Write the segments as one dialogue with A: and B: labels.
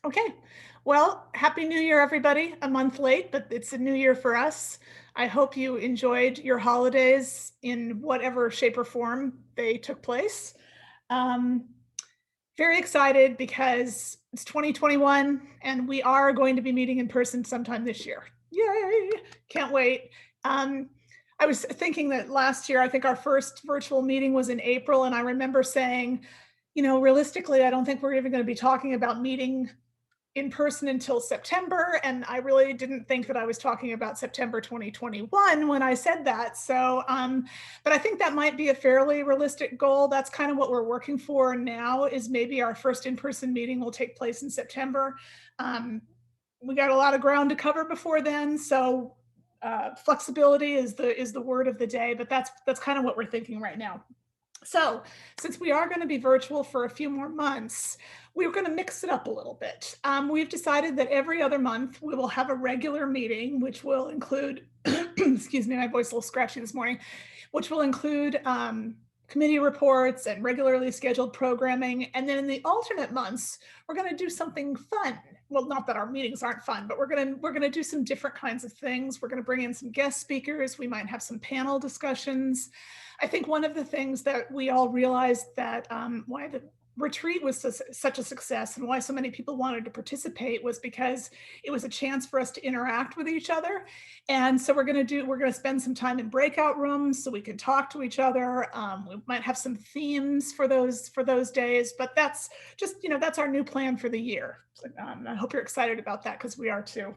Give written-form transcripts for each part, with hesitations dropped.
A: Okay. Well, Happy New Year, everybody. A month late, but it's a new year for us. I hope you enjoyed your holidays in whatever shape or form they took place. Um, Very excited because it's 2021 and we are going to be meeting in person sometime this year. Yay! Can't wait. Um, I was thinking that last year, I think our first virtual meeting was in April, and I remember saying, realistically, I don't think we're even going to be talking about meeting in person until September. And I really didn't think that I was talking about September 2021 when I said that. But I think that might be a fairly realistic goal. That's kind of what we're working for now is maybe our first in-person meeting will take place in September. Um, we got a lot of ground to cover before then. So flexibility is the word of the day, but that's kind of what we're thinking right now. So, since we are going to be virtual for a few more months, we're going to mix it up a little bit. We've decided that every other month we will have a regular meeting, which will include, excuse me, my voice is a little scratchy this morning, which will include committee reports and regularly scheduled programming. And then in the alternate months, we're going to do something fun. Well, not that our meetings aren't fun, but we're gonna do some different kinds of things. We're going to bring in some guest speakers. We might have some panel discussions. I think one of the things that we all realized that why the retreat was such a success and why so many people wanted to participate was because it was a chance for us to interact with each other. And so we're going to spend some time in breakout rooms so we can talk to each other. We might have some themes for those days, but that's just, that's our new plan for the year. So, I hope you're excited about that because we are too.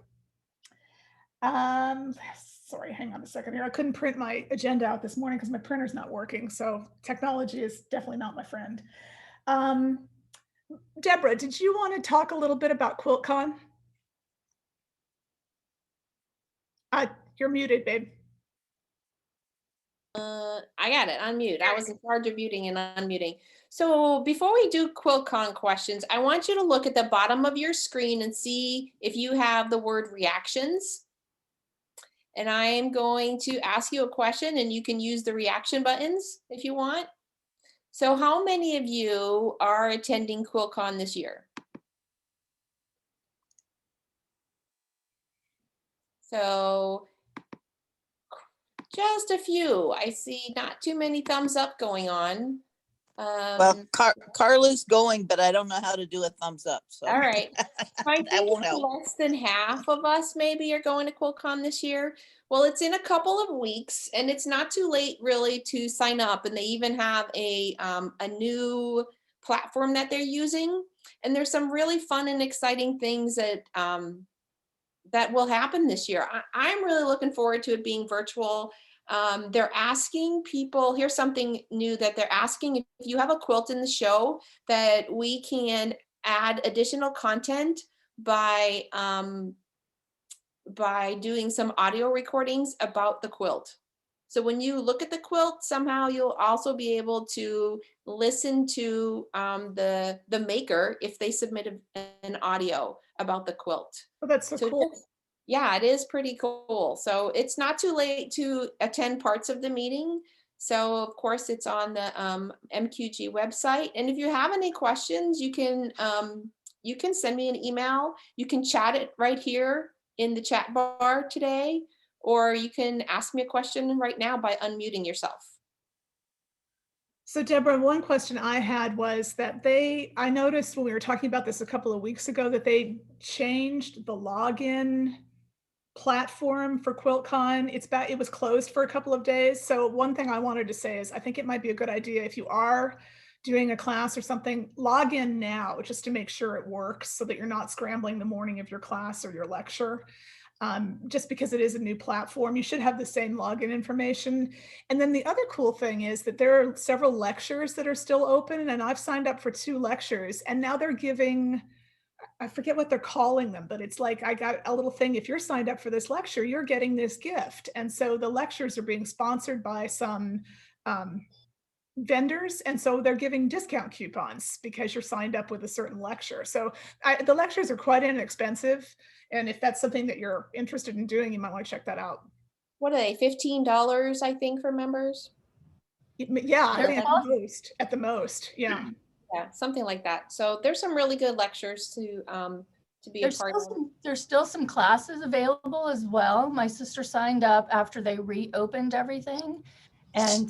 A: Um, Sorry, hang on a second here. I couldn't print my agenda out this morning because my printer's not working. So technology is definitely not my friend. Um, Deborah, did you want to talk a little bit about QuiltCon? You're muted, babe.
B: I got it. Unmute. I was in charge of muting and unmuting. So before we do QuiltCon questions, I want you to look at the bottom of your screen and see if you have the word reactions. And I am going to ask you a question and you can use the reaction buttons if you want. So how many of you are attending QuiltCon this year? So just a few. I see not too many thumbs up going on.
C: Well, Carla's going, but I don't know how to do a thumbs up. So
B: All right. I
C: that
B: think
C: won't help.
B: less than half of us maybe are going to QuiltCon this year. Well, it's in a couple of weeks, and it's not too late really to sign up. And they even have a new platform that they're using. And there's some really fun and exciting things that that will happen this year. I'm really looking forward to it being virtual. They're asking people, here's something new that they're asking, if you have a quilt in the show, that we can add additional content by doing some audio recordings about the quilt. So when you look at the quilt, somehow you'll also be able to listen to the maker if they submit an audio about the quilt.
A: Oh, that's so cool.
B: Yeah, it is pretty cool. So it's not too late to attend parts of the meeting. So of course it's on the MQG website. And if you have any questions, you can send me an email. You can chat it right here in the chat bar today, or you can ask me a question right now by unmuting yourself.
A: So Deborah, one question I had was that I noticed when we were talking about this a couple of weeks ago that they changed the login platform for QuiltCon. It was closed for a couple of days. So one thing I wanted to say is I think it might be a good idea if you are doing a class or something, log in now just to make sure it works so that you're not scrambling the morning of your class or your lecture. Just because it is a new platform, you should have the same login information. And then the other cool thing is that there are several lectures that are still open, and I've signed up for 2 lectures, and now they're giving, I forget what they're calling them, but it's like I got a little thing. If you're signed up for this lecture, you're getting this gift. And so the lectures are being sponsored by some vendors. And so they're giving discount coupons because you're signed up with a certain lecture. So the lectures are quite inexpensive. And if that's something that you're interested in doing, you might want to check that out.
B: What are they, $15, I think, for members?
A: Yeah, I mean, at the most. Yeah.
B: Yeah, something like that. So there's some really good lectures to be a part of.
D: There's still some classes available as well. My sister signed up after they reopened everything and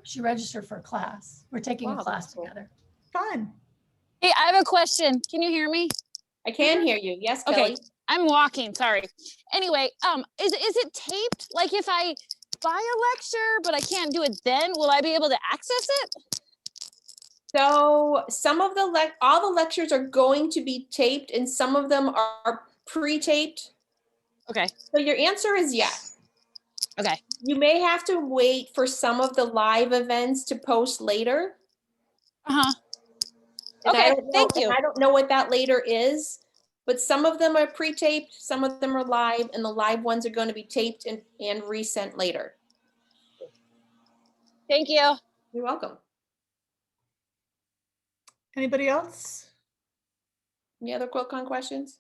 D: she registered for a class. We're taking
B: Wow,
D: a
B: that's
D: class
B: cool.
D: together.
A: Fun.
E: Hey, I have a question. Can you hear me?
B: I can hear you. Yes,
E: Okay.
B: Kelly.
E: I'm walking, sorry. Anyway, is it taped? Like if I buy a lecture, but I can't do it then, will I be able to access it?
B: So some of all the lectures are going to be taped and some of them are pre-taped.
E: Okay,
B: So your answer is yes.
E: okay.
B: You may have to wait for some of the live events to post later.
E: Uh-huh.
B: And
E: Okay, thank you.
B: I don't know what that later is, but some of them are pre-taped, some of them are live, and the live ones are going to be taped and resent later.
E: Thank you.
B: You're welcome.
A: Anybody else?
B: Any other QuiltCon questions?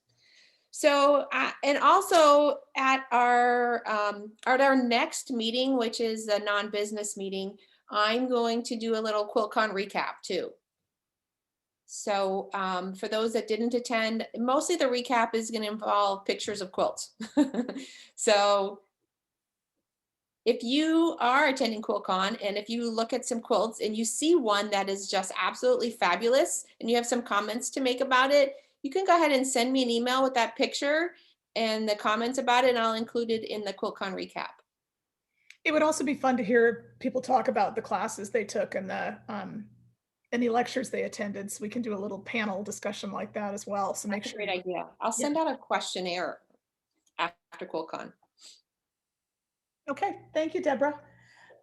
B: So, and also at our next meeting, which is a non-business meeting, I'm going to do a little QuiltCon recap too. So for those that didn't attend, mostly the recap is going to involve pictures of quilts. So if you are attending QuiltCon and if you look at some quilts and you see one that is just absolutely fabulous and you have some comments to make about it, you can go ahead and send me an email with that picture and the comments about it, and I'll include it in the QuiltCon recap.
A: It would also be fun to hear people talk about the classes they took and the lectures they attended. So we can do a little panel discussion like that as well. So make
B: That's a
A: sure.
B: great idea. I'll send out a questionnaire after QuiltCon.
A: Okay, thank you, Deborah.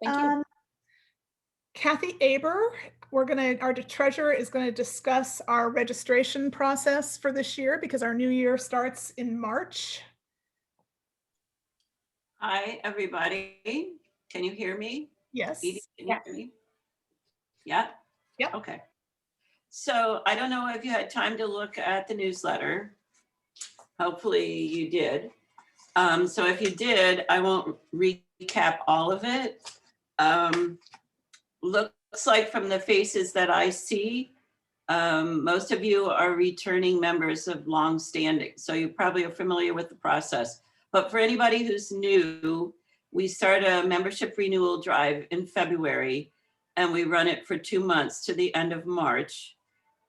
B: Thank you.
A: Kathy Aber, our treasurer is going to discuss our registration process for this year because our new year starts in March.
F: Hi, everybody. Can you hear me?
A: Yes.
F: Edie, can you hear me? Yeah?
A: Yep.
F: Okay. So I don't know if you had time to look at the newsletter. Hopefully you did. So if you did, I won't recap all of it. Looks like from the faces that I see, most of you are returning members of long-standing, so you probably are familiar with the process. But for anybody who's new, we start a membership renewal drive in February, and we run it for 2 months to the end of March.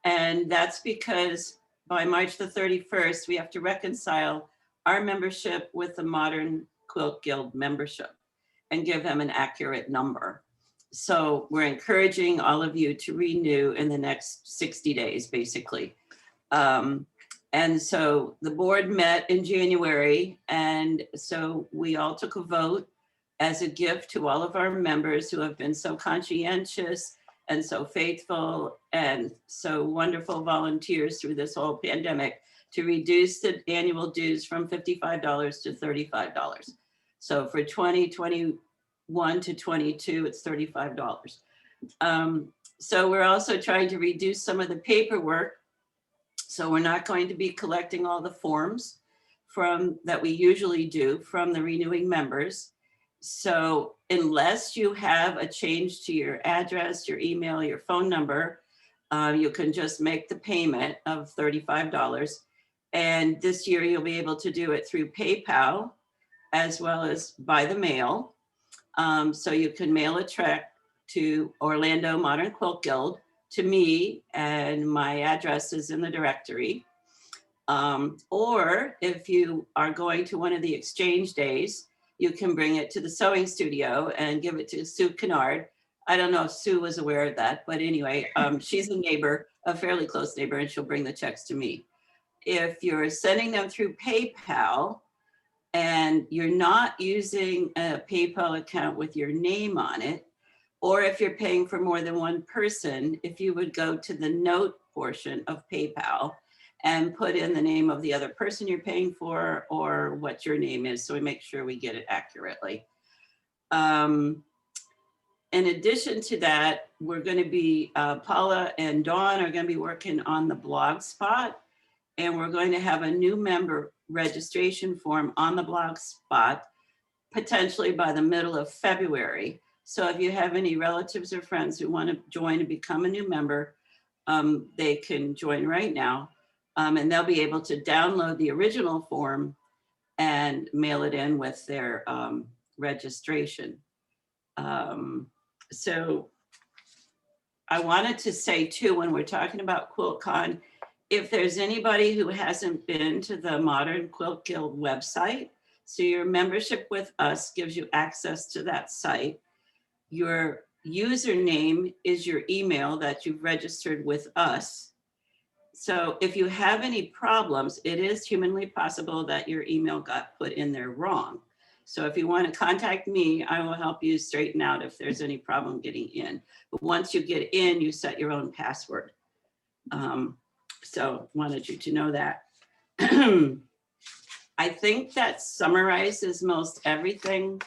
F: And that's because by March the 31st, we have to reconcile our membership with the Modern Quilt Guild membership and give them an accurate number. So we're encouraging all of you to renew in the next 60 days, basically. And so the board met in January, and so we all took a vote as a gift to all of our members who have been so conscientious and so faithful and so wonderful volunteers through this whole pandemic to reduce the annual dues from $55 to $35. So for 2021 to 22, it's $35. So we're also trying to reduce some of the paperwork. So we're not going to be collecting all the forms that we usually do from the renewing members. So unless you have a change to your address, your email, your phone number, you can just make the payment of $35. And this year you'll be able to do it through PayPal as well as by the mail. So you can mail a check to Orlando Modern Quilt Guild to me, and my address is in the directory. Or if you are going to one of the exchange days, you can bring it to the sewing studio and give it to Sue Kennard. I don't know if Sue was aware of that, but anyway, she's a neighbor, a fairly close neighbor, and she'll bring the checks to me. If you're sending them through PayPal and you're not using a PayPal account with your name on it, or if you're paying for more than one person, if you would go to the note portion of PayPal and put in the name of the other person you're paying for or what your name is, so we make sure we get it accurately. In addition to that, we're going to be, Paula and Dawn are going to be working on the blog spot, and we're going to have a new member registration form on the blog spot, potentially by the middle of February. So if you have any relatives or friends who want to join and become a new member, they can join right now. And they'll be able to download the original form and mail it in with their registration. So I wanted to say too, when we're talking about QuiltCon, if there's anybody who hasn't been to the Modern Quilt Guild website, so your membership with us gives you access to that site. Your username is your email that you've registered with us. So if you have any problems, it is humanly possible that your email got put in there wrong. So if you want to contact me, I will help you straighten out if there's any problem getting in. But once you get in, you set your own password. So wanted you to know that. I think that summarizes most everything.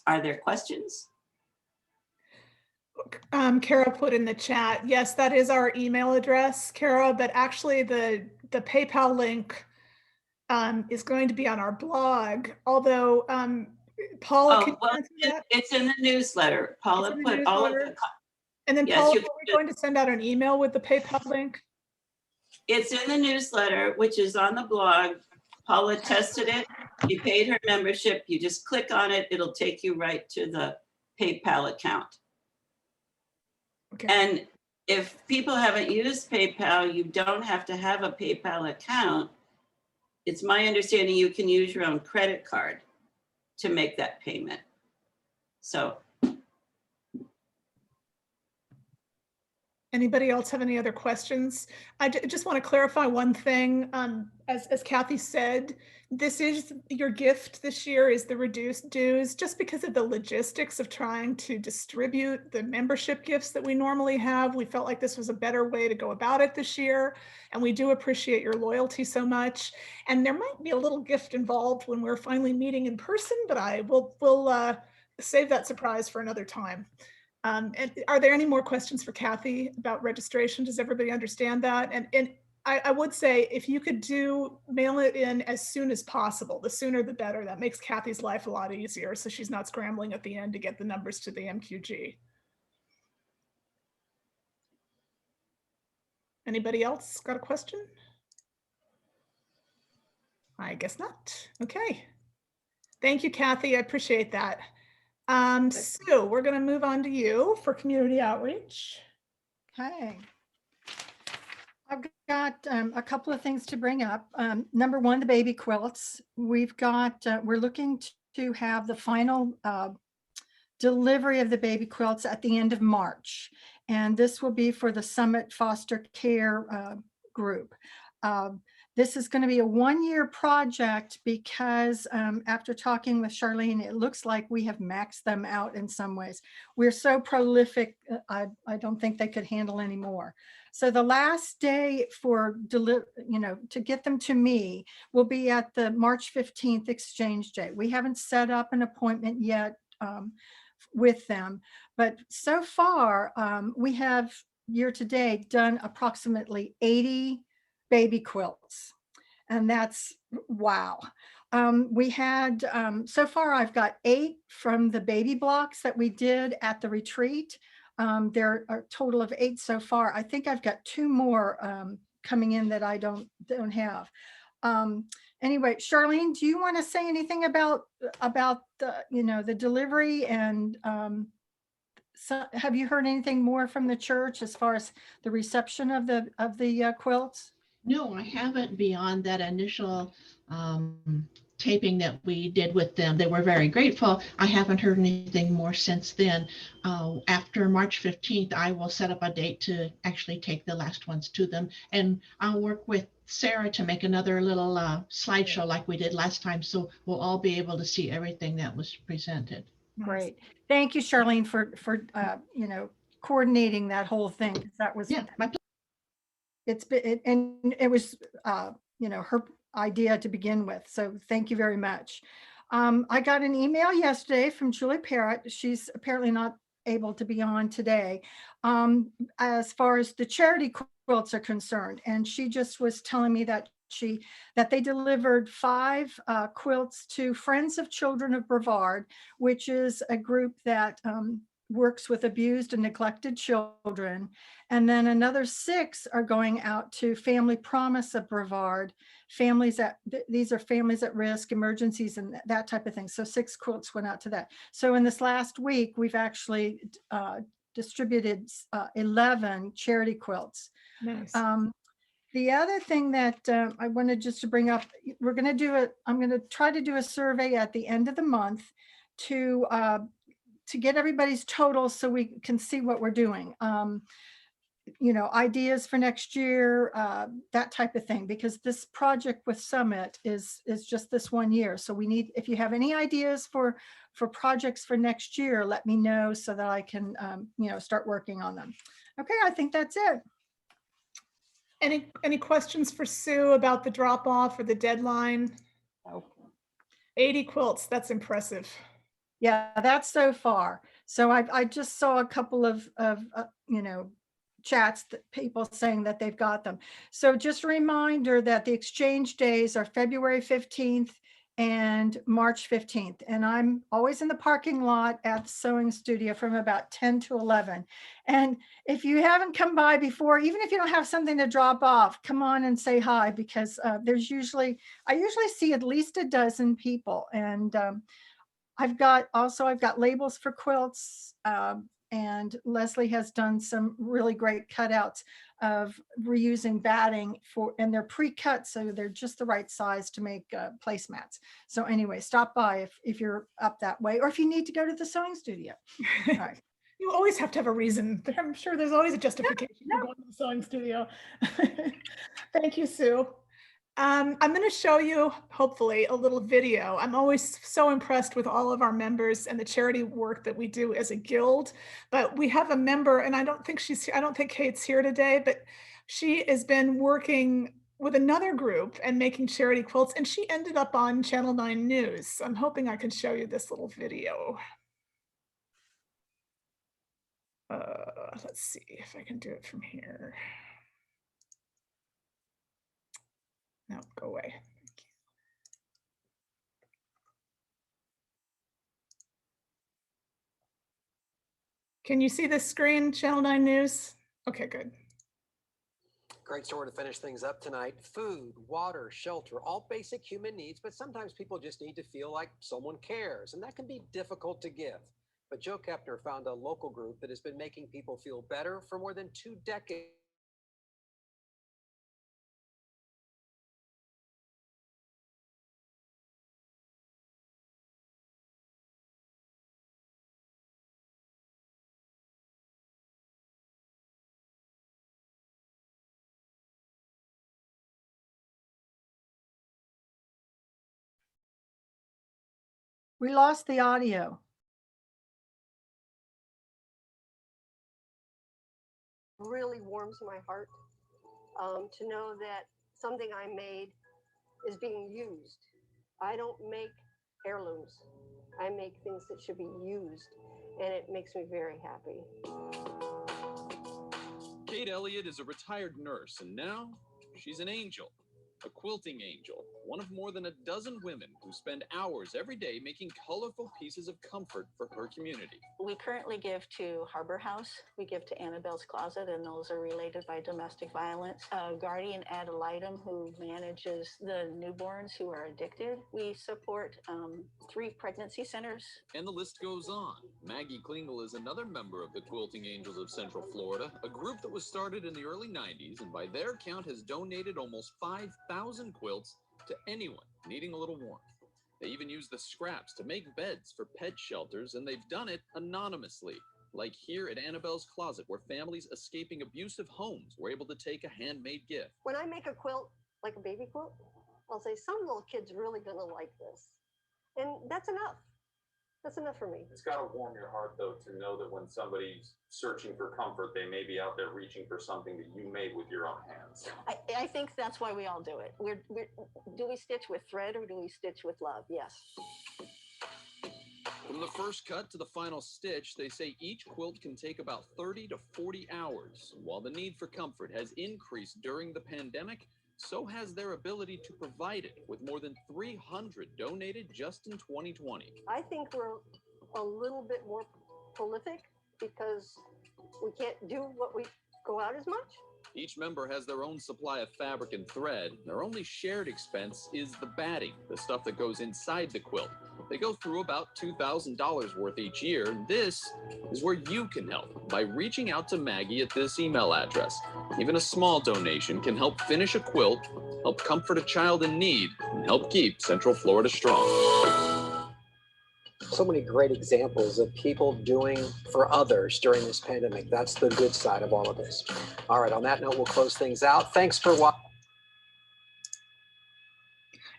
F: Are there questions?
A: Kara put in the chat, yes, that is our email address, Kara, but actually the PayPal link is going to be on our blog, although Paula, can you answer that?
F: It's in the newsletter. Paula put all of the.
A: And then
F: Yes,
A: Paula,
F: you
A: are
F: can
A: we going to send out an email with the PayPal link?
F: It's in the newsletter, which is on the blog. Paula tested it. She paid her membership. You just click on it. It'll take you right to the PayPal account.
A: Okay.
F: And if people haven't used PayPal, you don't have to have a PayPal account. It's my understanding you can use your own credit card to make that payment. So.
A: Anybody else have any other questions? I just want to clarify one thing. As Kathy said, this is your gift this year is the reduced dues, just because of the logistics of trying to distribute the membership gifts that we normally have. We felt like this was a better way to go about it this year. And we do appreciate your loyalty so much. And there might be a little gift involved when we're finally meeting in person, but we'll save that surprise for another time. And are there any more questions for Kathy about registration? Does everybody understand that? And I would say if you could mail it in as soon as possible, the sooner the better. That makes Kathy's life a lot easier, so she's not scrambling at the end to get the numbers to the MQG. Anybody else got a question? I guess not. Okay. Thank you, Kathy. I appreciate that. So we're going to move on to you for community outreach.
G: Okay. I've got a couple of things to bring up. Number one, the baby quilts. We're looking to have the final delivery of the baby quilts at the end of March. And this will be for the Summit Foster Care group. This is going to be a one-year project because after talking with Charlene, it looks like we have maxed them out in some ways. We're so prolific, I don't think they could handle any more. So the last day for to get them to me will be at the March 15th exchange day. We haven't set up an appointment yet with them, but so far we have year to date done approximately 80 baby quilts, and that's wow. We had so far I've got 8 from the baby blocks that we did at the retreat. There are a total of 8 so far. I think I've got 2 more coming in that I don't have. Anyway, Charlene, do you want to say anything about the delivery, and so have you heard anything more from the church as far as the reception of the quilts?
H: No, I haven't, beyond that initial taping that we did with them. They were very grateful. I haven't heard anything more since then. After March 15th, I will set up a date to actually take the last ones to them. And I'll work with Sarah to make another little slideshow like we did last time. So we'll all be able to see everything that was presented.
G: Great. Thank you, Charlene, for coordinating that whole thing. That was,
H: yeah, my
G: it was her idea to begin with. So thank you very much. I got an email yesterday from Julie Parrott. She's apparently not able to be on today as far as the charity quilts are concerned. And she just was telling me that they delivered 5 quilts to Friends of Children of Brevard, which is a group that works with abused and neglected children. And then another 6 are going out to Family Promise of Brevard, families that, these are families at risk, emergencies, and that type of thing. So 6 quilts went out to that. So in this last week, we've actually distributed 11 charity quilts.
A: Nice.
G: The other thing that I wanted just to bring up, we're going to do it. I'm going to try to do a survey at the end of the month to get everybody's totals so we can see what we're doing. You know, ideas for next year, that type of thing, because this project with Summit is just this 1 year. So we need, if you have any ideas for projects for next year, let me know so that I can, you know, start working on them. Okay, I think that's it.
A: Any questions for Sue about the drop off or the deadline? 80 quilts, that's impressive.
G: Yeah, that's so far. So I just saw a couple of you know, chats that people saying that they've got them. So just a reminder that the exchange days are February 15th and March 15th. And I'm always in the parking lot at the sewing studio from about 10 to 11. And if you haven't come by before, even if you don't have something to drop off, come on and say hi, because I usually see at least a dozen people. And I've got labels for quilts, and Leslie has done some really great cutouts of reusing batting and they're pre-cut, so they're just the right size to make placemats. So anyway, stop by if you're up that way, or if you need to go to the sewing studio. All right.
A: You always have to have a reason. I'm sure there's always a justification for going to the sewing studio. Thank you, Sue. I'm going to show you, hopefully, a little video. I'm always so impressed with all of our members and the charity work that we do as a guild. But we have a member, and I don't think Kate's here today, but she has been working with another group and making charity quilts, and she ended up on Channel 9 News. I'm hoping I can show you this little video. Let's see if I can do it from here. No, go away. Can you see this screen, Channel 9 News? Okay, good.
I: Great story to finish things up tonight. Food, water, shelter, all basic human needs, but sometimes people just need to feel like someone cares, and that can be difficult to give. But Joe Kepner found a local group that has been making people feel better for more than 2 decades.
G: We lost the audio.
J: Really warms my heart to know that something I made is being used. I don't make heirlooms. I make things that should be used, and it makes me very happy.
K: Kate Elliott is a retired nurse, and now she's an angel. A quilting angel, one of more than a dozen women who spend hours every day making colorful pieces of comfort for her community.
L: We currently give to Harbor House, we give to Annabelle's Closet, and those are related by domestic violence. Guardian ad litem, who manages the newborns who are addicted. We support 3 pregnancy centers.
K: And the list goes on. Maggie Klingel is another member of the Quilting Angels of Central Florida, a group that was started in the early 90s and by their count has donated almost 5,000 quilts to anyone needing a little warmth. They even use the scraps to make beds for pet shelters, and they've done it anonymously, like here at Annabelle's Closet, where families escaping abusive homes were able to take a handmade gift.
J: When I make a quilt, like a baby quilt, I'll say, some little kid's really gonna like this. And that's enough. That's enough for me.
M: It's got to warm your heart, though, to know that when somebody's searching for comfort, they may be out there reaching for something that you made with your own hands.
L: I think that's why we all do it. Do we stitch with thread or do we stitch with love? Yes.
K: From the first cut to the final stitch, they say each quilt can take about 30 to 40 hours. While the need for comfort has increased during the pandemic, so has their ability to provide it, with more than 300 donated just in 2020.
J: I think we're a little bit more prolific because we can't do what we go out as much.
K: Each member has their own supply of fabric and thread. Their only shared expense is the batting, the stuff that goes inside the quilt. They go through about $2,000 worth each year, and this is where you can help by reaching out to Maggie at this email address. Even a small donation can help finish a quilt, help comfort a child in need, and help keep Central Florida strong.
I: So many great examples of people doing for others during this pandemic. That's the good side of all of this. All right, on that note, we'll close things out. Thanks for watching.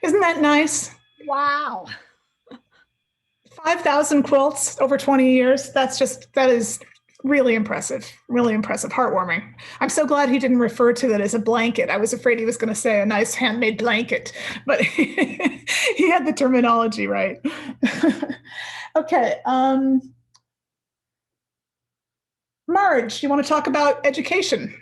A: Isn't that nice?
G: Wow.
A: 5,000 quilts over 20 years. That is really impressive, heartwarming. I'm so glad he didn't refer to it as a blanket. I was afraid he was going to say a nice handmade blanket, but he had the terminology right. Okay. Marge, do you want to talk about education?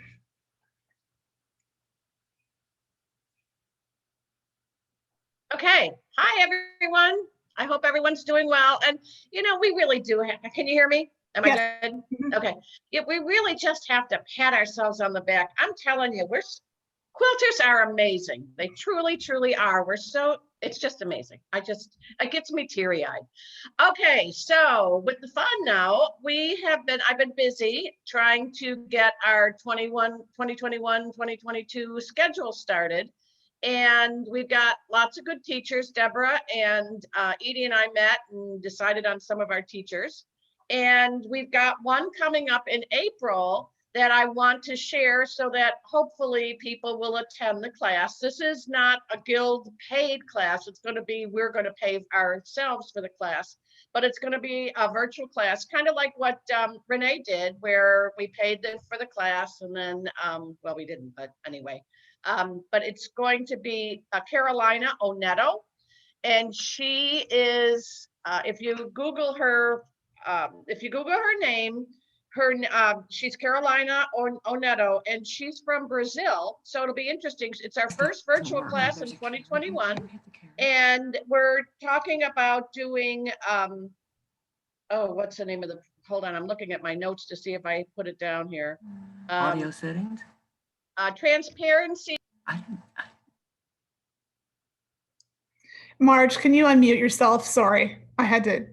N: Okay. Hi, everyone. I hope everyone's doing well. And, you know, we really do have, can you hear me? Am I good? Okay. Yeah, we really just have to pat ourselves on the back. I'm telling you, quilters are amazing. They truly, truly are. It's just amazing. It gets me teary-eyed. Okay, so with the fun now, I've been busy trying to get our 2021, 2022 schedule started. And we've got lots of good teachers. Deborah and Edie and I met and decided on some of our teachers. And we've got one coming up in April that I want to share so that hopefully people will attend the class. This is not a guild paid class. We're going to pay ourselves for the class, but it's going to be a virtual class, kind of like what Renee did, where we paid them for the class and then, well, we didn't, but anyway. But it's going to be Carolina Oneto, and she is, if you Google her name, she's Carolina Oneto, and she's from Brazil. So it'll be interesting. It's our first virtual class in 2021, and we're talking about doing, what's the name of hold on, I'm looking at my notes to see if I put it down here.
O: Audio settings?
N: Transparency.
A: Marge, can you unmute yourself? Sorry, I had to.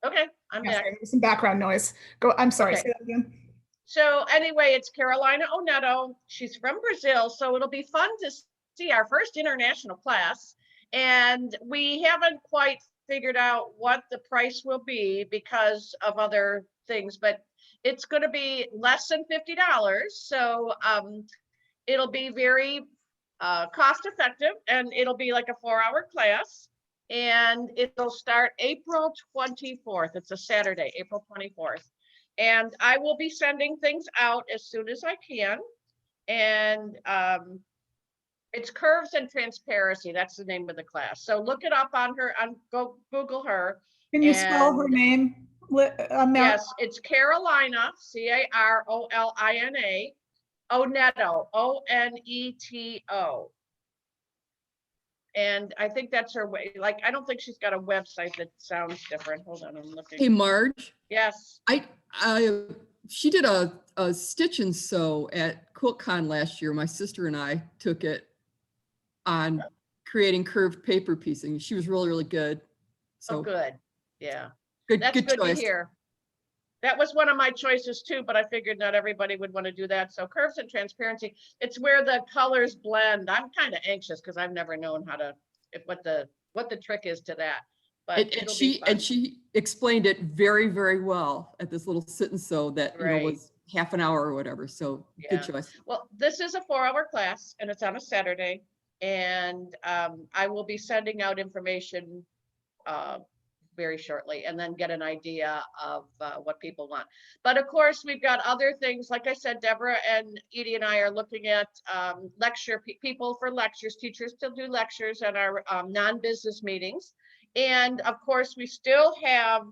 N: Okay, I'm back.
A: Sorry, some background noise. I'm sorry,
N: Okay.
A: say that again.
N: So anyway, it's Carolina Oneto. She's from Brazil, so it'll be fun to see our first international class. And we haven't quite figured out what the price will be because of other things, but it's going to be less than $50. So it'll be very cost effective, and it'll be like a 4-hour class. And it'll start April 24th. It's a Saturday, April 24th. And I will be sending things out as soon as I can. And it's Curves and Transparency. That's the name of the class. So look it up on her, go Google her.
A: Can you spell her name?
N: Yes, it's Carolina, Carolina, Oneto, Oneto. And I think that's her way. Like, I don't think she's got a website that sounds different. Hold on, I'm looking.
O: Hey, Marge.
N: Yes.
O: She did a stitch and sew at QuiltCon last year. My sister and I took it on creating curved paper piecing. She was really, really good. So
N: oh, good. Yeah.
O: That's
N: good
O: choice.
N: to hear. That was one of my choices too, but I figured not everybody would want to do that. So Curves and Transparency, it's where the colors blend. I'm kind of anxious because I've never known how to, what the trick is to that. But
O: and she explained it very, very well at this little sit and sew that was half an hour or whatever. So good choice.
N: Well, this is a 4-hour class and it's on a Saturday, and I will be sending out information very shortly, and then get an idea of what people want. But of course, we've got other things. Like I said, Deborah and Edie and I are looking at people for lectures, teachers to do lectures at our non-business meetings. And of course, we still have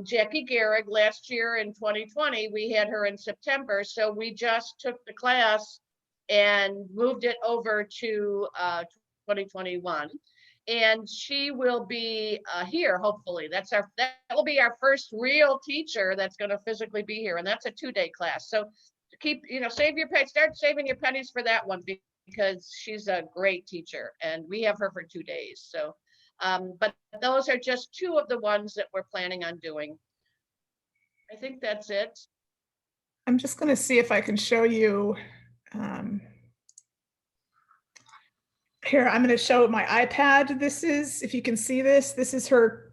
N: Jackie Gehrig. Last year in 2020, we had her in September. So we just took the class and moved it over to 2021. and she will be here, hopefully. That will be our first real teacher that's going to physically be here, and that's a 2-day class. So keep, start saving your pennies for that one, because she's a great teacher, and we have her for 2 days. So, but those are just 2 of the ones that we're planning on doing. I think that's it.
A: I'm just going to see if I can show you. Here, I'm going to show my iPad. This is, if you can see this, this is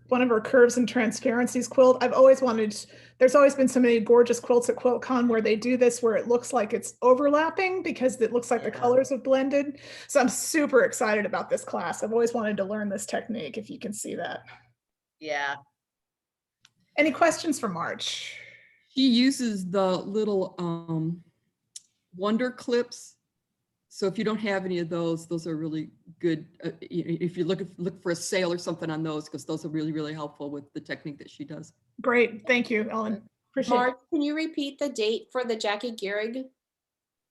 A: one of her curves and transparencies quilt. I've always wanted, there's always been so many gorgeous quilts at QuiltCon where they do this, where it looks like it's overlapping because it looks like the colors have blended. So I'm super excited about this class. I've always wanted to learn this technique, if you can see that.
N: Yeah.
A: Any questions for March?
O: She uses the little wonder clips. So if you don't have any of those are really good. If you look for a sale or something on those, because those are really, really helpful with the technique that she does.
A: Great. Thank you, Ellen. Appreciate
B: Mark,
A: it.
B: can you repeat the date for the Jackie Gehrig?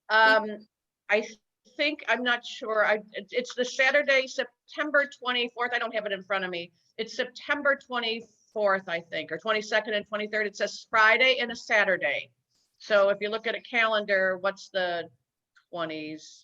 N: I think, I'm not sure. It's the Saturday, September 24th. I don't have it in front of me. It's September 24th, I think, or 22nd and 23rd. It says Friday and a Saturday. So if you look at a calendar, what's the 20s?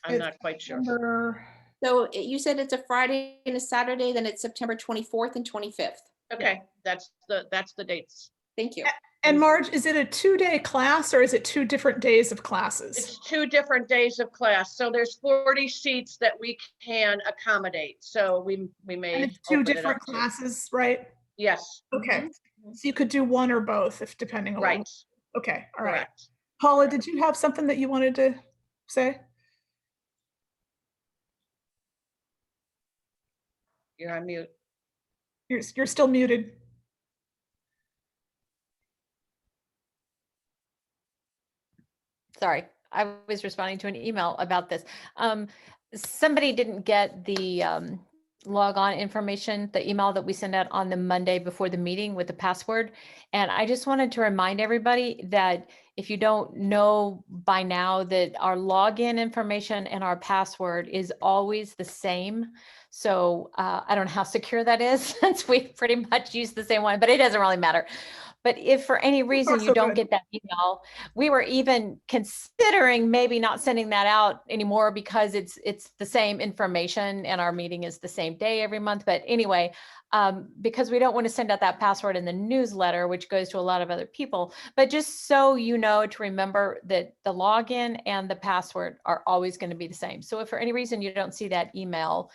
N: I'm not quite sure.
B: So you said it's a Friday and a Saturday, then it's September 24th and 25th.
N: Okay, that's the dates.
B: Thank you.
A: And Marge, is it a 2-day class or is it 2 different days of classes?
N: It's 2 different days of class. So there's 40 seats that we can accommodate. So we may.
A: And it's 2 different classes, right?
N: Yes.
A: Okay. So you could do one or both, if depending on.
N: Right.
A: Okay. All right.
N: Correct.
A: Paula, did you have something that you wanted to say?
N: You're on mute.
A: You're still muted.
P: Sorry, I was responding to an email about this. Somebody didn't get the log on information, the email that we send out on the Monday before the meeting with the password. And I just wanted to remind everybody that if you don't know by now, that our login information and our password is always the same. So I don't know how secure that is since we pretty much use the same one, but it doesn't really matter. But if for any reason you don't get that email, we were even considering maybe not sending that out anymore because it's the same information and our meeting is the same day every month. But anyway, because we don't want to send out that password in the newsletter, which goes to a lot of other people, but just so you know, to remember that the login and the password are always going to be the same. So if for any reason you don't see that email,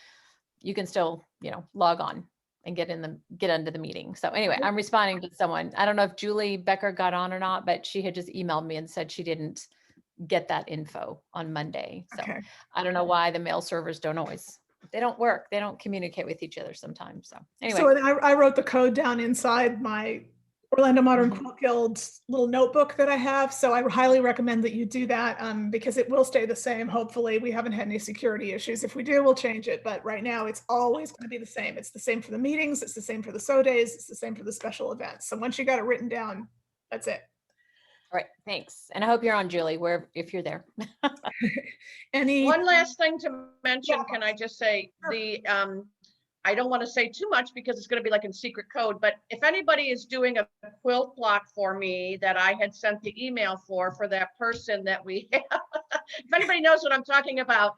P: you can still, log on and get into the meeting. So anyway, I'm responding to someone. I don't know if Julie Becker got on or not, but she had just emailed me and said she didn't get that info on Monday. So
A: Okay.
P: I don't know why the mail servers don't work. They don't communicate with each other sometimes. So anyway.
A: So I wrote the code down inside my Orlando Modern Quilt Guild little notebook that I have. So I highly recommend that you do that because it will stay the same. Hopefully we haven't had any security issues. If we do, we'll change it. But right now it's always going to be the same. It's the same for the meetings. It's the same for the SO days. It's the same for the special events. So once you got it written down, that's it.
P: All right, thanks. And I hope you're on, Julie, if you're there.
N: One last thing to mention, can I just say I don't want to say too much because it's going to be like in secret code, but if anybody is doing a quilt block for me that I had sent the email for that person that we have, if anybody knows what I'm talking about,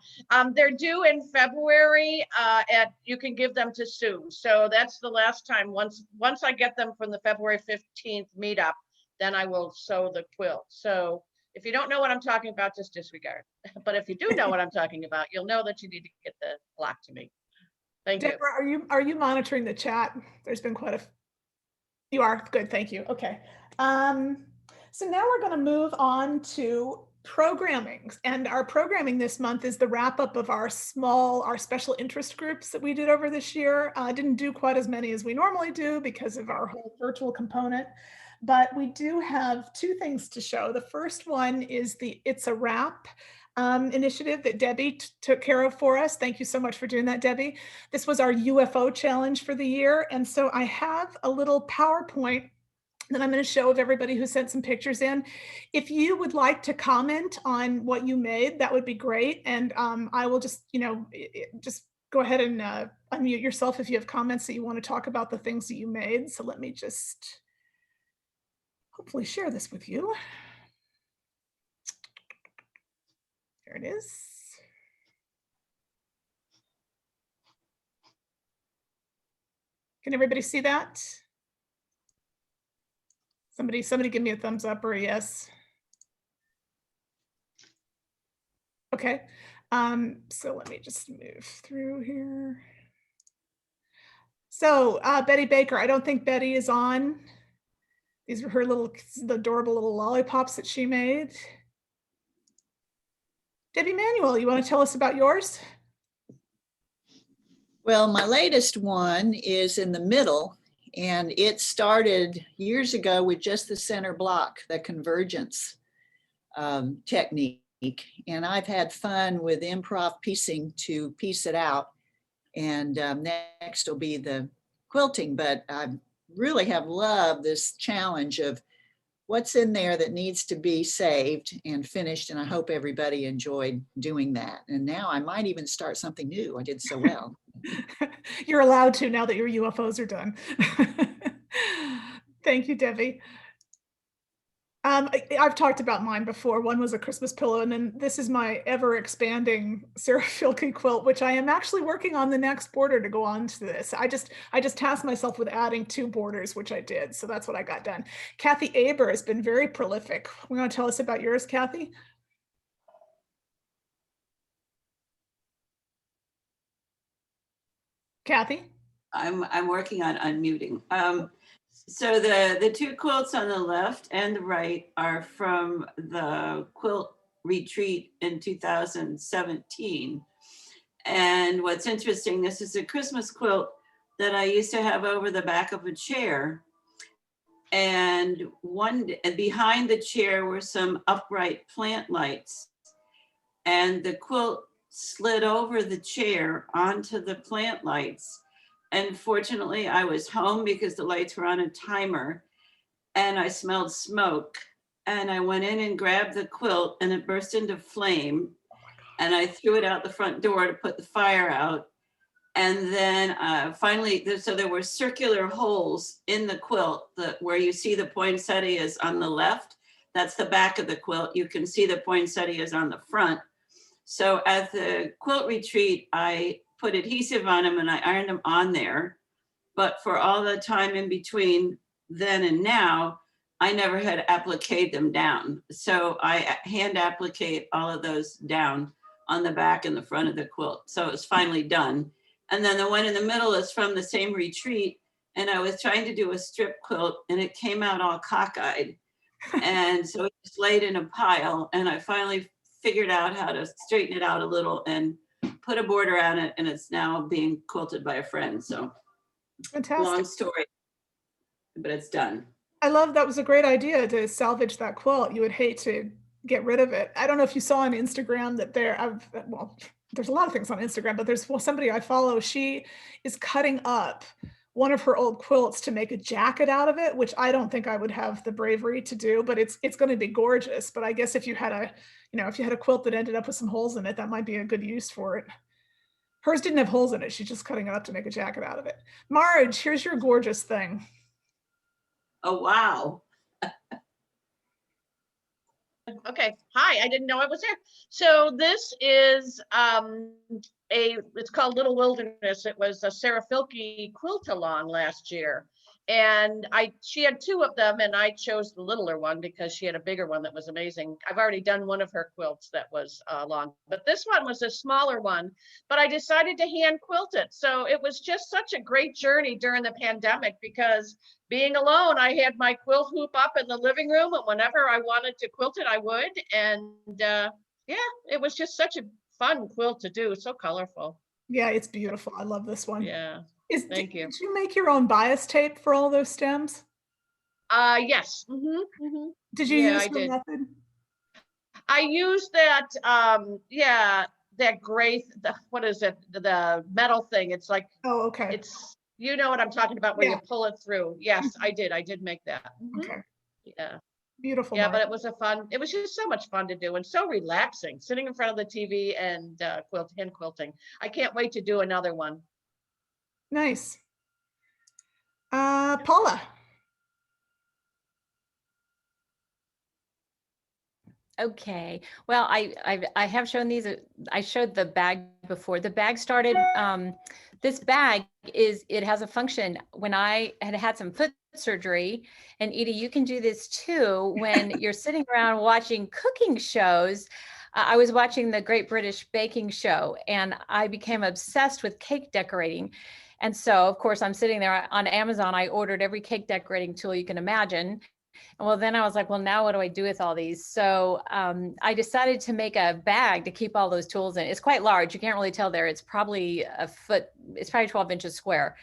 N: they're due in February you can give them to Sue. So that's the last time. Once I get them from the February 15th meetup, then I will sew the quilt. So if you don't know what I'm talking about, just disregard. But if you do know what I'm talking about, you'll know that you need to get the block to me. Thank
A: Deborah,
N: you.
A: Are you monitoring the chat? There's been quite you are good. Thank you. Okay. So now we're going to move on to programming, and our programming this month is the wrap up of our special interest groups that we did over this year. Didn't do quite as many as we normally do because of our whole virtual component, but we do have 2 things to show. The first one is the It's a Wrap initiative that Debbie took care of for us. Thank you so much for doing that, Debbie. This was our UFO challenge for the year. And so I have a little PowerPoint Then I'm going to show of everybody who sent some pictures in. If you would like to comment on what you made, that would be great. And I will just, just go ahead and unmute yourself if you have comments that you want to talk about the things that you made. So let me just hopefully share this with you. There it is. Can everybody see that? Somebody give me a thumbs up or a yes. Okay. So let me just move through here. So Betty Baker, I don't think Betty is on. These are her the adorable little lollipops that she made. Debbie Manuel, you want to tell us about yours?
C: Well, my latest one is in the middle, and it started years ago with just the center block, the convergence technique. And I've had fun with improv piecing to piece it out. And next will be the quilting, but I really have loved this challenge of what's in there that needs to be saved and finished. And I hope everybody enjoyed doing that. And now I might even start something new. I did so well.
A: You're allowed to now that your UFOs are done. Thank you, Debbie. I've talked about mine before. One was a Christmas pillow, and then this is my ever expanding Sarah Filke quilt, which I am actually working on the next border to go on to this. I just tasked myself with adding 2 borders, which I did. So that's what I got done. Kathy Aber has been very prolific. You want to tell us about yours, Kathy? Kathy?
F: I'm working on unmuting. So the 2 quilts on the left and the right are from the quilt retreat in 2017. And what's interesting, this is a Christmas quilt that I used to have over the back of a chair. And behind the chair were some upright plant lights. And the quilt slid over the chair onto the plant lights. And fortunately, I was home because the lights were on a timer, and I smelled smoke. And I went in and grabbed the quilt, and it burst into flame. And I threw it out the front door to put the fire out. And then finally, so there were circular holes in the quilt where you see the poinsettias on the left. That's the back of the quilt. You can see the poinsettias on the front. So at the quilt retreat, I put adhesive on them and I ironed them on there. But for all the time in between then and now, I never had appliqued them down. So I hand applique all of those down on the back and the front of the quilt. So it was finally done. And then the one in the middle is from the same retreat. And I was trying to do a strip quilt and it came out all cockeyed. And so it just laid in a pile. And I finally figured out how to straighten it out a little and put a border on it. And it's now being quilted by a friend. So
A: fantastic.
F: Long story, but it's done.
A: I love that. Was a great idea to salvage that quilt. You would hate to get rid of it. I don't know if you saw on Instagram that there's a lot of things on Instagram, but there's somebody I follow. She is cutting up one of her old quilts to make a jacket out of it, which I don't think I would have the bravery to do, but it's going to be gorgeous. But I guess if you had a quilt that ended up with some holes in it, that might be a good use for it. Hers didn't have holes in it. She's just cutting it up to make a jacket out of it. Marge, here's your gorgeous thing.
F: Oh, wow.
N: Okay, hi, I didn't know I was there. So this is it's called Little Wilderness. It was a Sarah Filke quilt along last year. And she had 2 of them and I chose the littler one because she had a bigger one that was amazing. I've already done one of her quilts that was long, but this one was a smaller one, but I decided to hand quilt it. So it was just such a great journey during the pandemic because being alone, I had my quilt hoop up in the living room and whenever I wanted to quilt it, I would. And yeah, it was just such a fun quilt to do. So colorful.
A: Yeah, it's beautiful. I love this one.
N: Yeah. Thank you.
A: Did you make your own bias tape for all those stems?
N: Yes.
A: Did you use the method?
N: I used that, that gray, what is it? The metal thing. It's like,
A: oh, okay.
N: It's You know what I'm talking about, where
A: Yeah.
N: you pull it through. Yes, I did make that. Mhm.
A: Okay.
N: Yeah.
A: Beautiful.
N: Yeah,
A: Mark.
N: but it was just so much fun to do and so relaxing, sitting in front of the TV and hand quilting. I can't wait to do another one.
A: Nice. Paula.
P: Okay, well, I have shown these, I showed the bag before. The bag started, this bag it has a function. When I had some foot surgery, and Edie, you can do this too, when you're sitting around watching cooking shows. I was watching the Great British Baking Show, and I became obsessed with cake decorating. And so, of course, I'm sitting there on Amazon. I ordered every cake decorating tool you can imagine. Well, then I was like, well, now what do I do with all these? So I decided to make a bag to keep all those tools in. It's quite large. You can't really tell there. It's probably a foot, it's probably 12 inches square.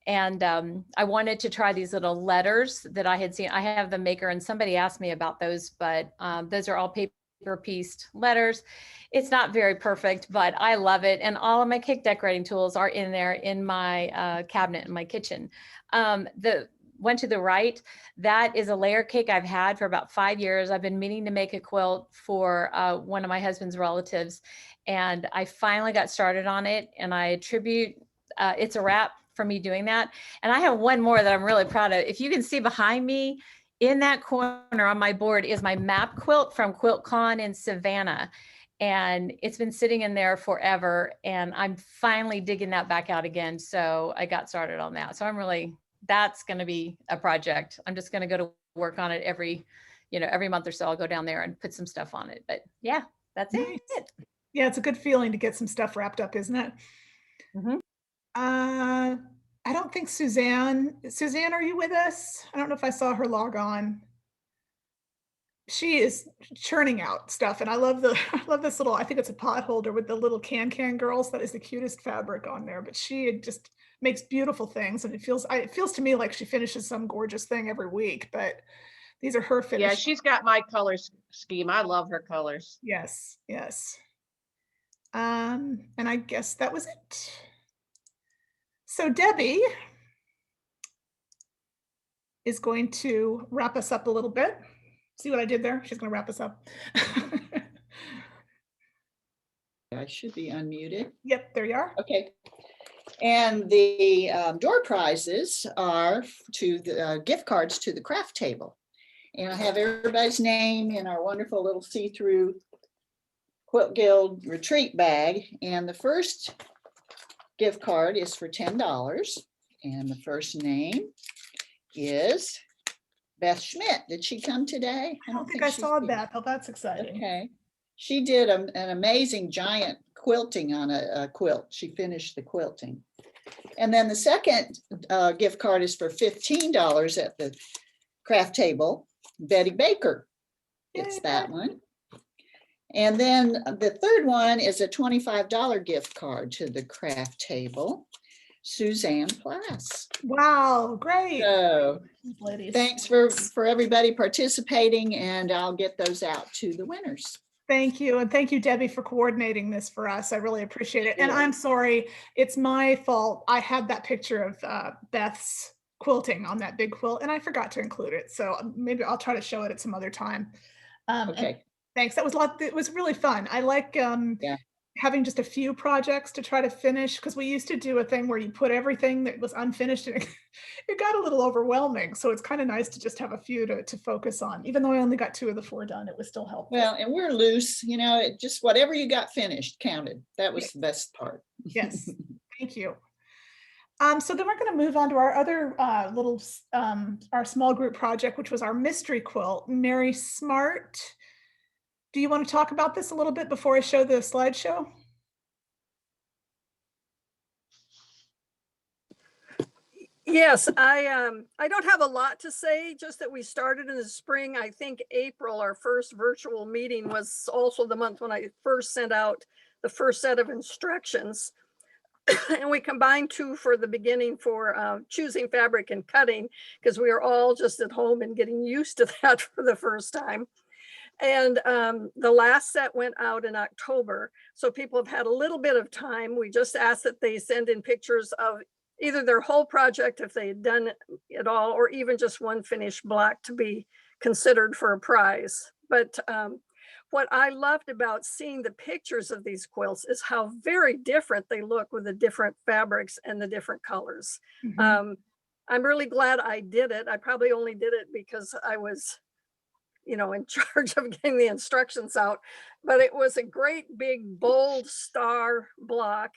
P: And I wanted to try these little letters that I had seen. I have the maker, and somebody asked me about those, but those are all paper pieced letters. It's not very perfect, but I love it. And all of my cake decorating tools are in there in my cabinet in my kitchen. The one to the right, that is a layer cake I've had for about 5 years. I've been meaning to make a quilt for one of my husband's relatives, and I finally got started on it, and I attribute It's a Wrap for me doing that. And I have one more that I'm really proud of. If you can see behind me, in that corner on my board is my map quilt from QuiltCon in Savannah. And it's been sitting in there forever, and I'm finally digging that back out again. So I got started on that. So that's going to be a project. I'm just going to go to work on it every month or so. I'll go down there and put some stuff on it. But yeah, that's
A: Nice.
P: it.
A: Yeah, it's a good feeling to get some stuff wrapped up, isn't it? I don't think Suzanne, are you with us? I don't know if I saw her log on. She is churning out stuff, and I love I love this little, I think it's a pot holder with the little can girls. That is the cutest fabric on there, but she just makes beautiful things, and it feels to me like she finishes some gorgeous thing every week, but these are her finishes.
N: Yeah, she's got my color scheme. I love her colors.
A: Yes, yes. And I guess that was it. So Debbie is going to wrap us up a little bit. See what I did there? She's going to wrap us up.
C: I should be unmuted.
A: Yep, there you are.
C: Okay. And the door prizes are to the gift cards to the craft table. And I have everybody's name in our wonderful little see-through Quilt Guild retreat bag. And the first gift card is for $10. And the first name is Beth Schmidt. Did she come today?
A: I don't think I saw Beth. Oh, that's exciting.
C: Okay. She did an amazing giant quilting on a quilt. She finished the quilting. And then the second gift card is for $15 at the craft table. Betty Baker gets that one. And then the third one is a $25 gift card to the craft table. Suzanne Plass.
A: Wow, great.
C: So thanks for everybody participating, and I'll get those out to the winners.
A: Thank you. And thank you, Debbie, for coordinating this for us. I really appreciate it. And I'm sorry, it's my fault. I had that picture of Beth's quilting on that big quilt, and I forgot to include it. So maybe I'll try to show it at some other time.
C: Okay.
A: Thanks. That was it was really fun. I like having just a few projects to try to finish, because we used to do a thing where you put everything that was unfinished, and it got a little overwhelming. So it's kind of nice to just have a few to focus on. Even though I only got 2 of the 4 done, it was still helpful.
C: Well, and we're loose, just whatever you got finished counted. That was the best part.
A: Yes, thank you. So then we're going to move on to our other little, our small group project, which was our mystery quilt. Mary Smart, do you want to talk about this a little bit before I show the slideshow?
Q: Yes, I don't have a lot to say, just that we started in the spring. I think April, our first virtual meeting, was also the month when I first sent out the first set of instructions. And we combined 2 for the beginning for choosing fabric and cutting, because we were all just at home and getting used to that for the first time. And the last set went out in October. So people have had a little bit of time. We just asked that they send in pictures of either their whole project if they had done it all, or even just one finished block to be considered for a prize. But what I loved about seeing the pictures of these quilts is how very different they look with the different fabrics and the different colors. I'm really glad I did it. I probably only did it because I was, in charge of getting the instructions out, but it was a great big bold star block,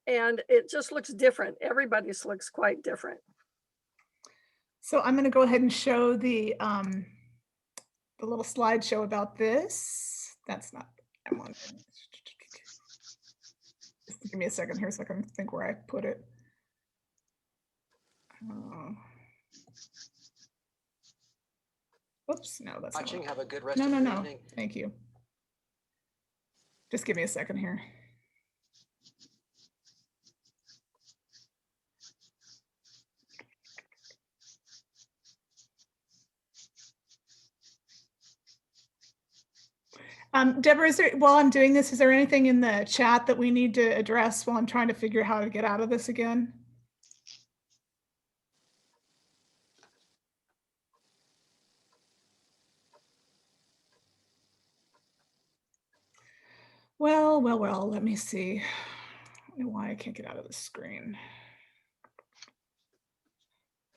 Q: and it just looks different. Everybody's looks quite different.
A: So I'm going to go ahead and show the little slideshow about this. That's not, I want. Just give me a second here so I can think where I put it. Oops, no, that's
I: Watching.
A: not.
I: Have a good rest
A: No,
I: of
A: no,
I: your
A: no.
I: evening.
A: Thank you. Just give me a second here. Deborah, while I'm doing this, is there anything in the chat that we need to address while I'm trying to figure out how to get out of this again? Well, let me see. I don't know why I can't get out of the screen.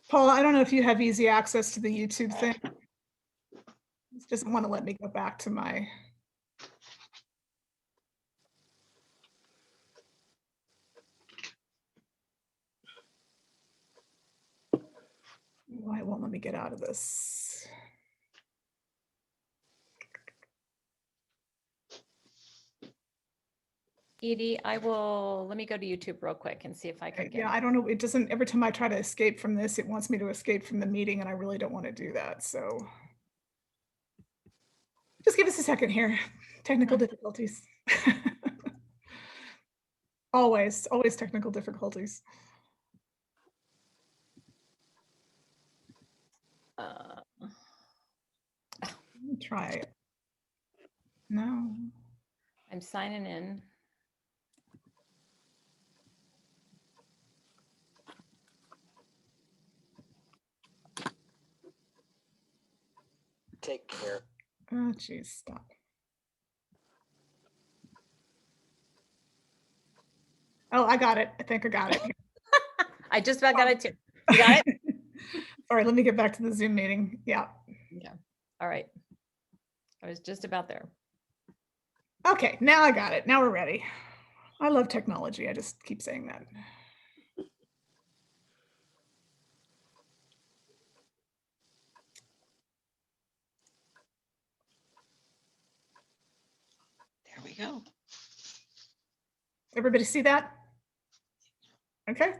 A: Paul, I don't know if you have easy access to the YouTube thing. It doesn't want to let me go back to my. Why it won't let me get out of this?
P: Edie, let me go to YouTube real quick and see if I can get.
A: Yeah, I don't know. It doesn't, every time I try to escape from this, it wants me to escape from the meeting, and I really don't want to do that. So just give us a second here. Technical difficulties. always technical difficulties. Let me try it. No.
P: I'm signing in.
I: Take care.
A: Oh, geez, stop. Oh, I got it. I think I got it.
P: I just about got it too. You got it?
A: All right, let me get back to the Zoom meeting. Yeah.
P: Yeah. All right. I was just about there.
A: Okay, now I got it. Now we're ready. I love technology. I just keep saying that.
B: There we go.
A: Everybody see that? Okay.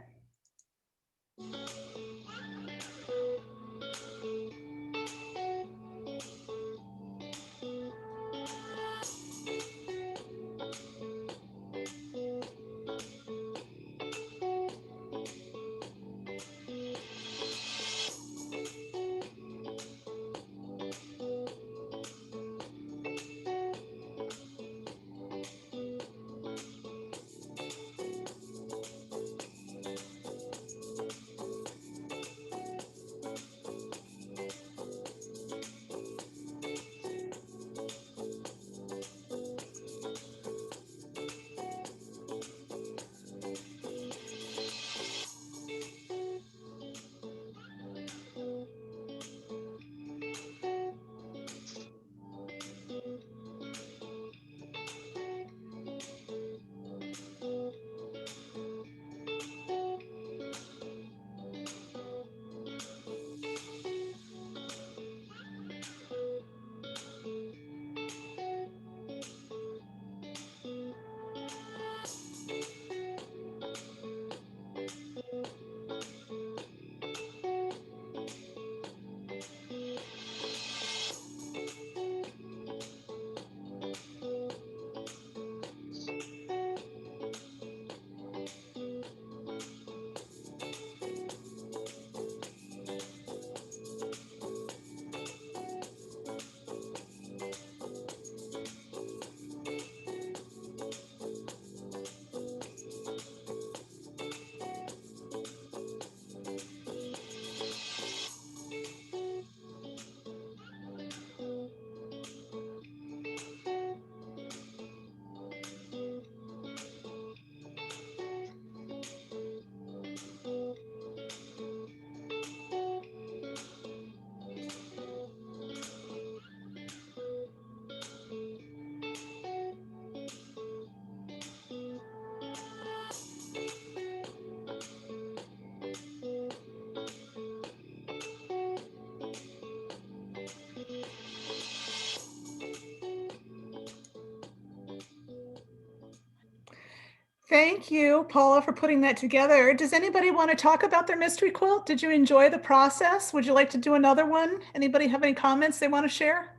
A: Thank you, Paula, for putting that together. Does anybody want to talk about their mystery quilt? Did you enjoy the process? Would you like to do another one? Anybody have any comments they want to share?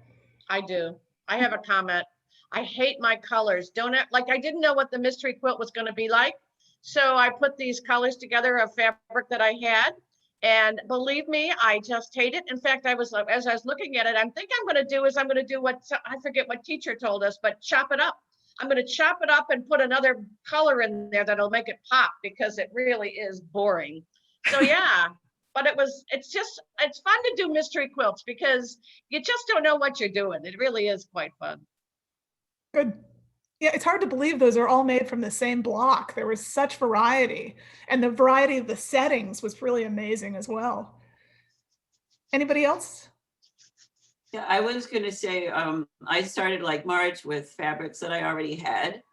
N: I do. I have a comment. I hate my colors. Don't have, like, I didn't know what the mystery quilt was going to be like. So I put these colors together of fabric that I had. And believe me, I just hate it. In fact, as I was looking at it, I'm going to do what, I forget what teacher told us, but chop it up. I'm going to chop it up and put another color in there that'll make it pop, because it really is boring. So yeah, but it's fun to do mystery quilts because you just don't know what you're doing. It really is quite fun.
A: Good. Yeah, it's hard to believe those are all made from the same block. There was such variety, and the variety of the settings was really amazing as well. Anybody else?
F: Yeah, I was going to say, I started like Marge with fabrics that I already had.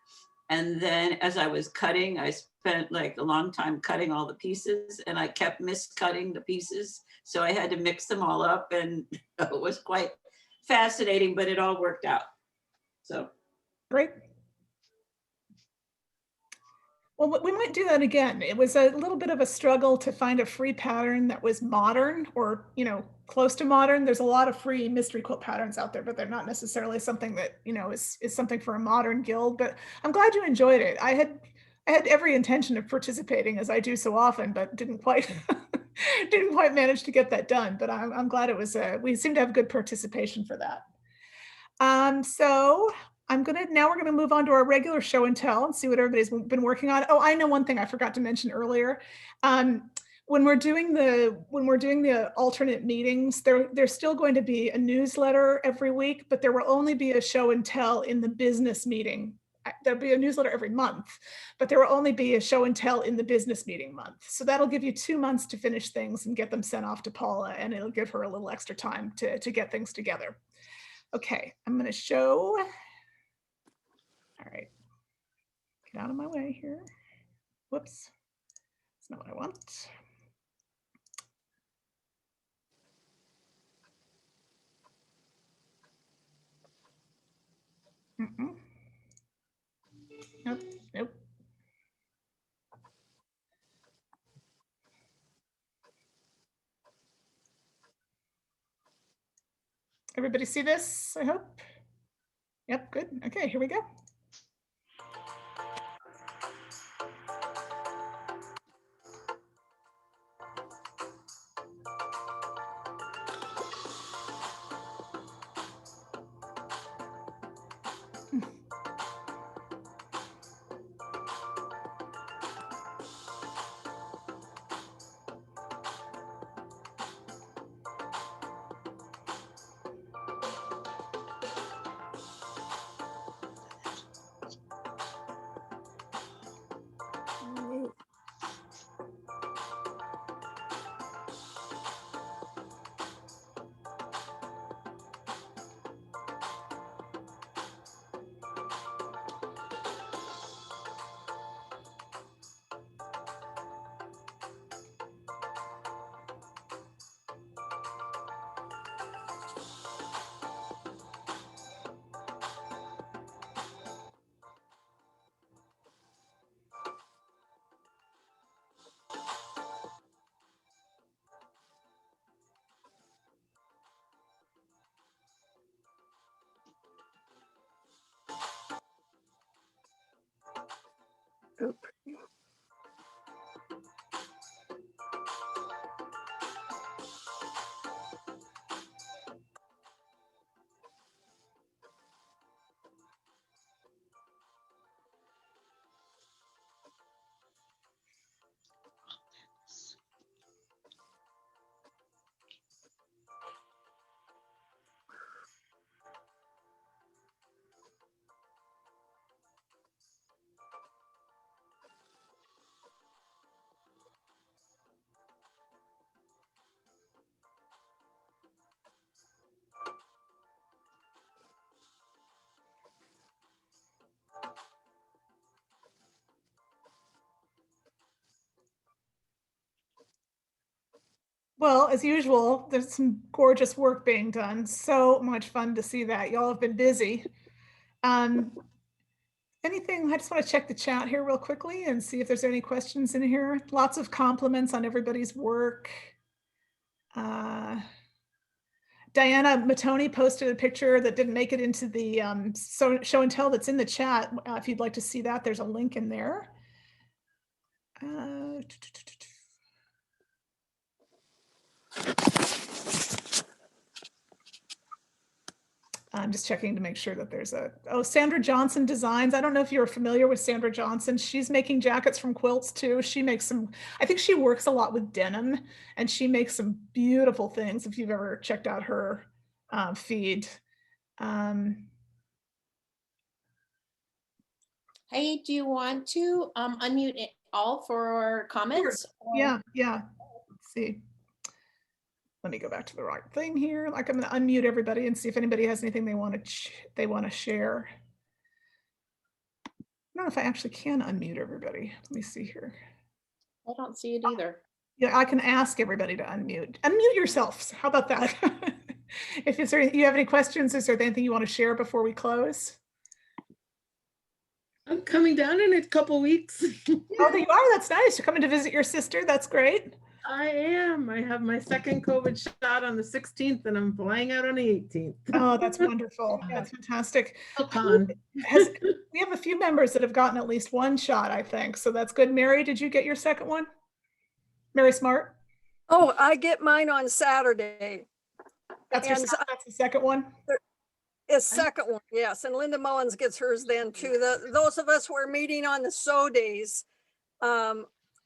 F: And then as I was cutting, I spent like a long time cutting all the pieces, and I kept miscutting the pieces. So I had to mix them all up, and it was quite fascinating, but it all worked out. So
A: great. Well, we might do that again. It was a little bit of a struggle to find a free pattern that was modern, or, you know, close to modern. There's a lot of free mystery quilt patterns out there, but they're not necessarily something that, you know, is something for a modern guild. But I'm glad you enjoyed it. I had every intention of participating, as I do so often, but didn't quite didn't quite manage to get that done. But I'm glad it was. We seem to have good participation for that. So we're gonna move on to our regular show and tell and see what everybody's been working on. Oh, I know one thing I forgot to mention earlier. When we're doing the alternate meetings, there's still going to be a newsletter every week, but there will only be a show and tell in the business meeting. There'll be a newsletter every month, but there will only be a show and tell in the business meeting month. So that'll give you 2 months to finish things and get them sent off to Paula, and it'll give her a little extra time to get things together. Okay, I'm going to show. All right, get out of my way here. Whoops, that's not what I want. Nope, nope. Everybody see this, I hope? Yep, good. Okay, here we go. Oop. Well, as usual, there's some gorgeous work being done. So much fun to see that. Y'all have been busy. Anything, I just want to check the chat here real quickly and see if there's any questions in here. Lots of compliments on everybody's work. Diana Matoni posted a picture that didn't make it into the show and tell that's in the chat. If you'd like to see that, there's a link in there. I'm just checking to make sure that there's Sandra Johnson Designs. I don't know if you're familiar with Sandra Johnson. She's making jackets from quilts too. She makes some, I think she works a lot with denim, and she makes some beautiful things if you've ever checked out her feed.
B: Hey, do you want to unmute it all for comments?
A: Yeah. Let's see. Let me go back to the right thing here. Like, I'm going to unmute everybody and see if anybody has anything they want to share. I don't know if I actually can unmute everybody. Let me see here.
B: I don't see it either.
A: Yeah, I can ask everybody to unmute. Unmute yourselves. How about that? You have any questions, is there anything you want to share before we close?
R: I'm coming down in a couple weeks.
A: Oh, there you are. That's nice. You're coming to visit your sister. That's great.
R: I am. I have my second COVID shot on the 16th and I'm flying out on the 18th.
A: Oh, that's wonderful. That's fantastic.
R: Fun.
A: We have a few members that have gotten at least one shot, I think. So that's good. Mary, did you get your second one? Mary Smart?
Q: Oh, I get mine on Saturday.
A: That's the second one?
Q: It's second one, yes. And Linda Mullins gets hers then too. Those of us who are meeting on the SO days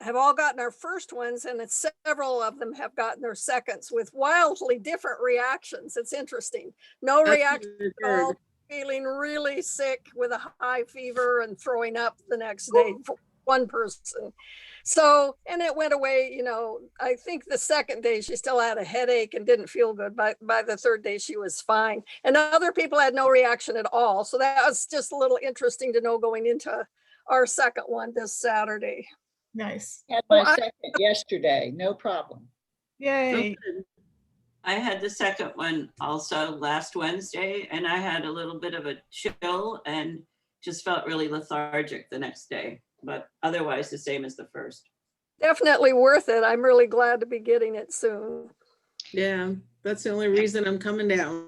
Q: have all gotten our first ones, and several of them have gotten their seconds with wildly different reactions. It's interesting. No reaction at all, feeling really sick with a high fever and throwing up the next day for one person. So, and it went away, I think the second day she still had a headache and didn't feel good. By the third day, she was fine. And other people had no reaction at all. So that was just a little interesting to know going into our second one this Saturday.
A: Nice.
C: Had my second yesterday, no problem.
A: Yay.
F: I had the second one also last Wednesday, and I had a little bit of a chill and just felt really lethargic the next day, but otherwise the same as the first.
Q: Definitely worth it. I'm really glad to be getting it soon.
R: Yeah, that's the only reason I'm coming down.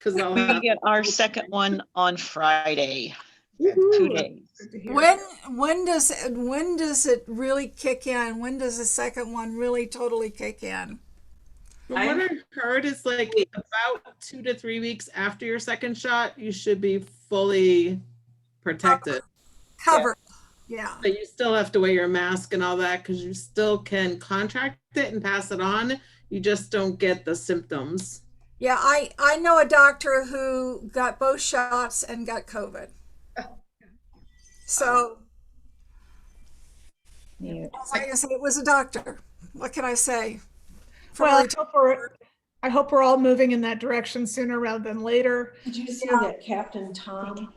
R: Because
S: we get our second one on Friday. 2 days.
T: When does it really kick in? When does the second one really totally kick in?
R: From what I heard, it's like about 2 to 3 weeks after your second shot, you should be fully protected.
T: Covered. Yeah.
R: But you still have to wear your mask and all that because you still can contract it and pass it on. You just don't get the symptoms.
T: Yeah, I know a doctor who got both shots and got COVID. So, like I said, it was a doctor. What can I say?
A: Well, I hope we're all moving in that direction sooner rather than later.
U: Did you see that Captain Tom?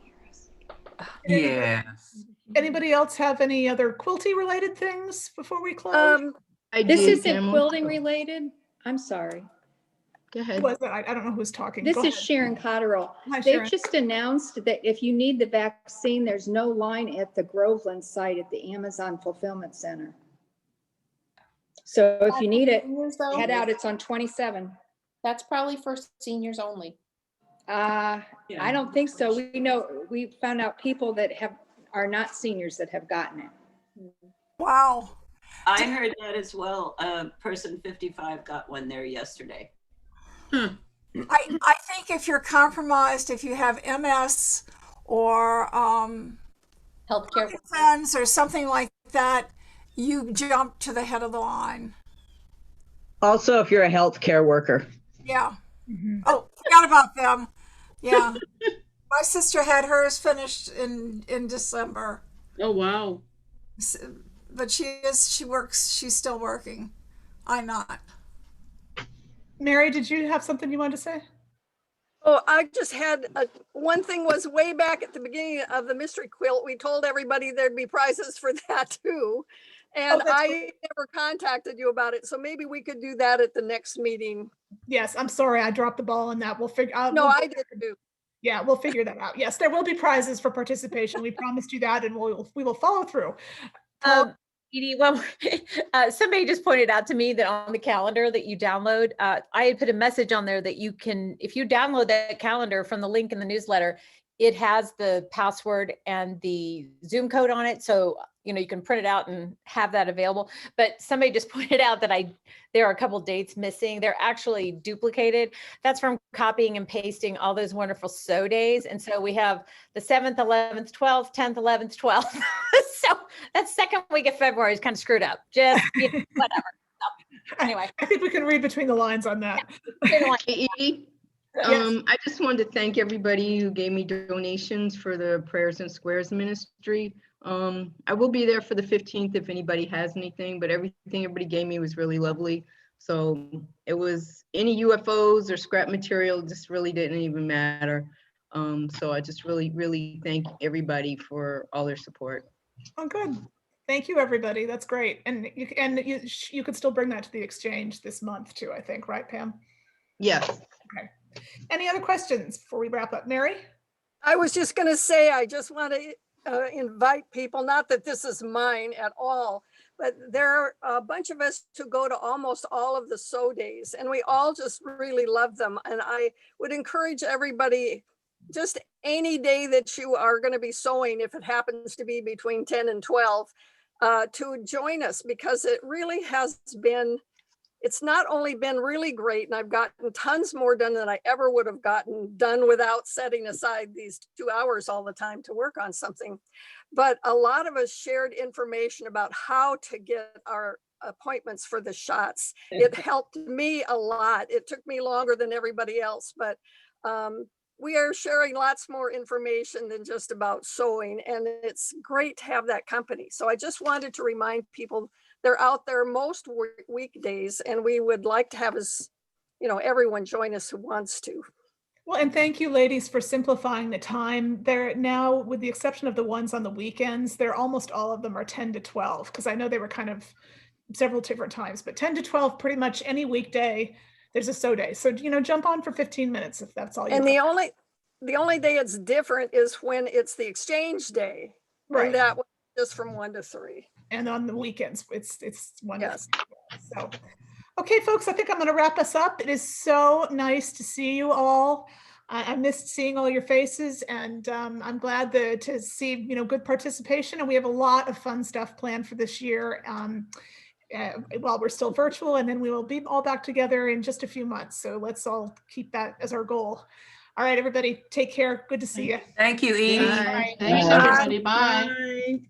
A: Yes. Anybody else have any other quilty related things before we close?
V: This isn't quilting related. I'm sorry.
R: Go ahead.
A: I don't know who's talking.
V: This is Sharon Cotterill.
A: Hi,
V: They've
A: Sharon.
V: just announced that if you need the vaccine, there's no line at the Groveland site at the Amazon Fulfillment Center. So if you need it, head out. It's on 27.
B: That's probably for seniors only.
V: I don't think so. We found out people that are not seniors that have gotten it.
Q: Wow.
F: I heard that as well. A person 55 got one there yesterday.
T: I think if you're compromised, if you have MS or
B: healthcare
T: concerns or something like that, you jump to the head of the line.
W: Also, if you're a healthcare worker.
T: Yeah. Oh, forgot about them. Yeah. My sister had hers finished in December.
R: Oh, wow.
T: But she works, she's still working. I'm not.
A: Mary, did you have something you wanted to say?
Q: Oh, I just had one thing was way back at the beginning of the mystery quilt. We told everybody there'd be prizes for that too. And I never contacted you about it. So maybe we could do that at the next meeting.
A: Yes, I'm sorry. I dropped the ball on that. We'll figure out.
Q: No, I did too.
A: Yeah, we'll figure that out. Yes, there will be prizes for participation. We promised you that, and we will follow through.
P: Edie, well, somebody just pointed out to me that on the calendar that you download, I had put a message on there that you can, if you download that calendar from the link in the newsletter, it has the password and the Zoom code on it. So, you know, you can print it out and have that available. But somebody just pointed out that there are a couple dates missing. They're actually duplicated. That's from copying and pasting all those wonderful SO days. And so we have the 7th, 11th, 12th, 10th, 11th, 12th. So that second week of February is kind of screwed up. Just whatever. So, anyway,
A: I think we can read between the lines on that.
D: Hey, Edie,
A: Yes.
D: I just wanted to thank everybody who gave me donations for the Prayers and Squares ministry. I will be there for the 15th if anybody has anything, but everything everybody gave me was really lovely. So it was any UFOs or scrap material, just really didn't even matter. So I just really thank everybody for all their support.
A: Oh, good. Thank you, everybody. That's great. And you could still bring that to the exchange this month too, I think, right, Pam?
D: Yes.
A: Okay. Any other questions before we wrap up? Mary?
Q: I was just going to say, I just want to invite people, not that this is mine at all, but there are a bunch of us who go to almost all of the SO days, and we all just really love them. And I would encourage everybody, just any day that you are going to be sewing, if it happens to be between 10 and 12, to join us, because it really has been, it's not only been really great, and I've gotten tons more done than I ever would have gotten done without setting aside these 2 hours all the time to work on something. But a lot of us shared information about how to get our appointments for the shots. It helped me a lot. It took me longer than everybody else, but we are sharing lots more information than just about sewing, and it's great to have that company. So I just wanted to remind people they're out there most weekdays, and we would like to have everyone join us who wants to.
A: Well, and thank you, ladies, for simplifying the time. They're now, with the exception of the ones on the weekends, they're almost all of them are 10 to 12, because I know they were kind of several different times, but 10 to 12, pretty much any weekday, there's a SO day. So, jump on for 15 minutes if that's all you
Q: want.
A: And
Q: the only day it's different is when it's the exchange day.
A: Right.
Q: And that was just from 1 to 3.
A: And on the weekends, it's 1 to 3. So, okay, folks, I think I'm going to wrap us up. It is so nice to see you all. I missed seeing all your faces, and I'm glad to see good participation. And we have a lot of fun stuff planned for this year while we're still virtual, and then we will be all back together in just a few months. So let's all keep that as our goal. All right, everybody, take care. Good to see you.
F: Thank you, Edie.
R: Thanks, everybody. Bye.